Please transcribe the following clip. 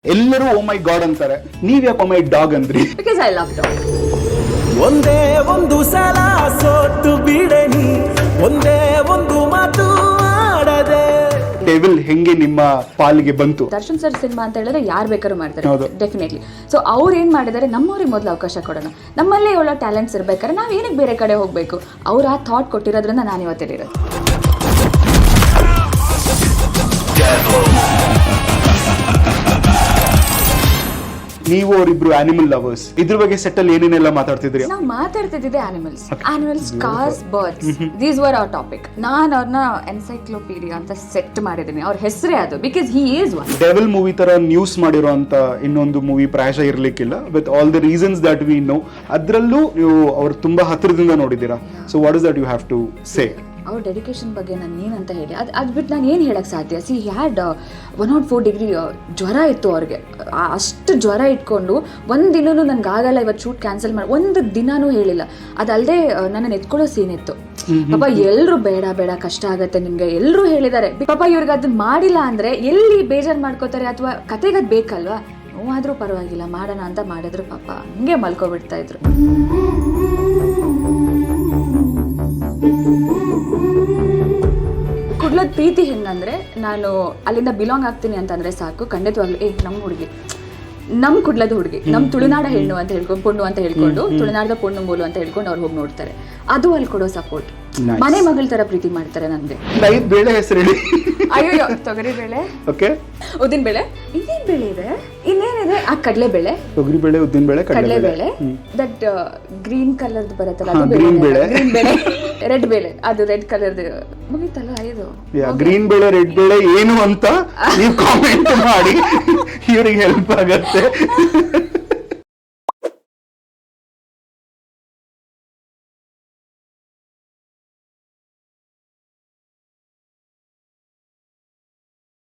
ಎಲ್ಲರೂ ಓ ಮೈ ಗಾಡ್ ಅಂತಾರೆ, ನೀವ್ ಯಾಕೆ ಓ ಮೈ ಡಾಗ್ ಅಂದ್ರಿ? Because I love dog. ಒಂದೇ ಒಂದು ಸಲ ಸೋತು ಬಿಡನಿ, ಒಂದೇ ಒಂದು ಮಾತು ಆಡದೆ. ಡೆವಿಲ್ ಹೆಂಗೆ ನಿಮ್ಮ ಪಾಲಿಗೆ ಬಂತು? ದರ್ಶನ್ ಸರ್ ಸಿನಿಮಾ ಅಂತ ಹೇಳಿದ್ರೆ ಯಾರು ಬೇಕಾದ್ರೂ ಮಾಡ್ತಾರೆ, ಹೌದು. ಡೆಫಿನೆಟ್ಲಿ. ಸೊ ಅವ್ರು ಏನ್ ಮಾಡಿದ್ದಾರೆ, ನಮ್ಮವ್ರಿಗೆ ಮೊದಲು ಅವಕಾಶ ಕೊಡೋಣ. ನಮ್ಮಲ್ಲೇ ಒಳ್ಳೆ ಟ್ಯಾಲೆಂಟ್ಸ್ ಇರ್ಬೇಕಾದ್ರೆ ನಾವ್ ಏನಕ್ಕೆ ಬೇರೆ ಕಡೆ ಹೋಗ್ಬೇಕು? ಅವ್ರು ಆ ಥಾಟ್ ಕೊಟ್ಟಿರೋದ್ರಿಂದ ನಾನು ಇವತ್ತಿರೋದು. ನೀವು ಅವರಿಬ್ರು ಆನಿಮಲ್ ಲವರ್ಸ್, ಇದ್ರ ಬಗ್ಗೆ ಸೆಟ್ಟಲ್ ಏನೇನೆಲ್ಲ ಮಾತಾಡ್ತಿದ್ರಿ? ನಾವು ಮಾತಾಡ್ತಿದ್ದೆ animals, cars, birds, these were our topic. ನಾನು ಅವ್ರನ್ನ ಎನ್ಸೈಕ್ಲೋಪೀಡಿಯಾ ಅಂತ ಸೆಟ್ ಮಾಡಿದ್ದೀನಿ. ಅವ್ರ ಹೆಸರೇ ಅದು, because he is one. Devil movie ತರ ನ್ಯೂಸ್ ಮಾಡಿರೋ ಅಂತ ಇನ್ನೊಂದು ಮೂವಿ ಪ್ರಾಯಶಃ ಇರ್ಲಿಕ್ಕಿಲ್ಲ, with all the reasons that we know. ಅದ್ರಲ್ಲೂ ನೀವು ಅವ್ರು ತುಂಬಾ ಹತ್ತಿರದಿಂದ ನೋಡಿದ್ದೀರಾ. So what is that you have to say? ಅವ್ರ ಡೆಡಿಕೇಶನ್ ಬಗ್ಗೆ ನಾನು ಏನಂತ ಹೇಳಿ, ಅದು ಬಿಟ್ಟು ನಾನು ಏನು ಹೇಳಕ್ಕೆ ಸಾಧ್ಯ? ಸಿ ಹ್ಯಾಡ್ 104 ಡಿಗ್ರಿ ಜ್ವರ ಇತ್ತು ಅವ್ರಿಗೆ. ಅಷ್ಟು ಜ್ವರ ಇಟ್ಕೊಂಡು ಒಂದು ದಿನನೂ ನನಗೆ ಆಗಲ್ಲ ಇವತ್ತು ಶೂಟ್ ಕ್ಯಾನ್ಸಲ್ ಮಾಡಿ ಒಂದು ದಿನಾನೂ ಹೇಳಿಲ್ಲ. ಅದಲ್ಲದೆ ನನ್ನ ಎತ್ಕೊಳ್ಳೋ ಸೀನ್ ಇತ್ತು. ಪಾಪ ಎಲ್ಲರೂ ಬೇಡ ಬೇಡ ಕಷ್ಟ ಆಗತ್ತೆ ನಿಮ್ಗೆ ಎಲ್ಲರೂ ಹೇಳಿದ್ದಾರೆ. ಪಾಪ ಇವ್ರಿಗೆ ಅದನ್ನ ಮಾಡಿಲ್ಲ ಅಂದ್ರೆ ಎಲ್ಲಿ ಬೇಜಾರು ಮಾಡ್ಕೋತಾರೆ, ಅಥವಾ ಕತೆಗೆ ಅದು ಬೇಕಲ್ವಾ? ನೋವಾದ್ರೂ ಪರವಾಗಿಲ್ಲ ಮಾಡೋಣ ಅಂತ ಮಾಡಿದ್ರು. ಪಾಪ ಹಂಗೆ ಮಲ್ಕೊಬಿಡ್ತಾ ಇದ್ರು. ಕುಡ್ಲದ ಪ್ರೀತಿ ಹೆಂಗಂದ್ರೆ, ನಾನು ಅಲ್ಲಿಂದ ಬಿಲಾಂಗ್ ಆಗ್ತೀನಿ ಅಂತಂದ್ರೆ ಸಾಕು, ಖಂಡಿತವಾಗ್ಲು ನಮ್ಮ ಹುಡುಗಿ, ನಮ್ ಕುಡ್ಲದ ಹುಡುಗಿ, ನಮ್ ತುಳುನಾಡ ಹೆಣ್ಣು ಅಂತ ಹೇಳ್ಕೊಂಡು, ಪೊಣ್ಣು ಅಂತ ಹೇಳ್ಕೊಂಡು, ತುಳುನಾಡದ ಪೊಣ್ಣು ಮೂಲು ಅಂತ ಹೇಳ್ಕೊಂಡು ಅವ್ರು ಹೋಗಿ ನೋಡ್ತಾರೆ. ಅದು ಅಲ್ಲಿ ಕೊಡೋ ಸಪೋರ್ಟ್. ಮನೆ ಮಗಳ ತರ ಪ್ರೀತಿ ಮಾಡ್ತಾರೆ ನನ್ಗೆ. ಬೇಳೆ ಹೆಸರು ಹೇಳಿ. ಅಯ್ಯೋ, ತೊಗರಿ ಬೇಳೆ, ಓಕೆ, ಉದ್ದಿನ ಬೇಳೆ, ಇನ್ನೇನ್ ಬೇಳೆ ಇದೆ, ಇನ್ನೇನಿದೆ, ಆ ಕಡಲೆ ಬೇಳೆ, ತೊಗರಿ ಬೇಳೆ, ಉದ್ದಿನ ಬೇಳೆ, ಕಡಲೆ ಬೇಳೆ, ದಟ್ ಗ್ರೀನ್ ಕಲರ್ದು ಬರುತ್ತಲ್ಲ ಅದು ಗ್ರೀನ್ ಬೇಳೆ, ಗ್ರೀನ್ ಬೇಳೆ, ರೆಡ್ ಬೇಳೆ, ಅದು ರೆಡ್ ಕಲರ್ದು ಮುಗಿತಲ್ಲ. ಇದು ಗ್ರೀನ್ ಬೇಳೆ, ರೆಡ್ ಬೇಳೆ ಏನು ಅಂತ ನೀವು ಕಾಮೆಂಟ್ ಮಾಡಿ, ಇವ್ರಿಗೆ ಹೆಲ್ಪ್ ಆಗತ್ತೆ.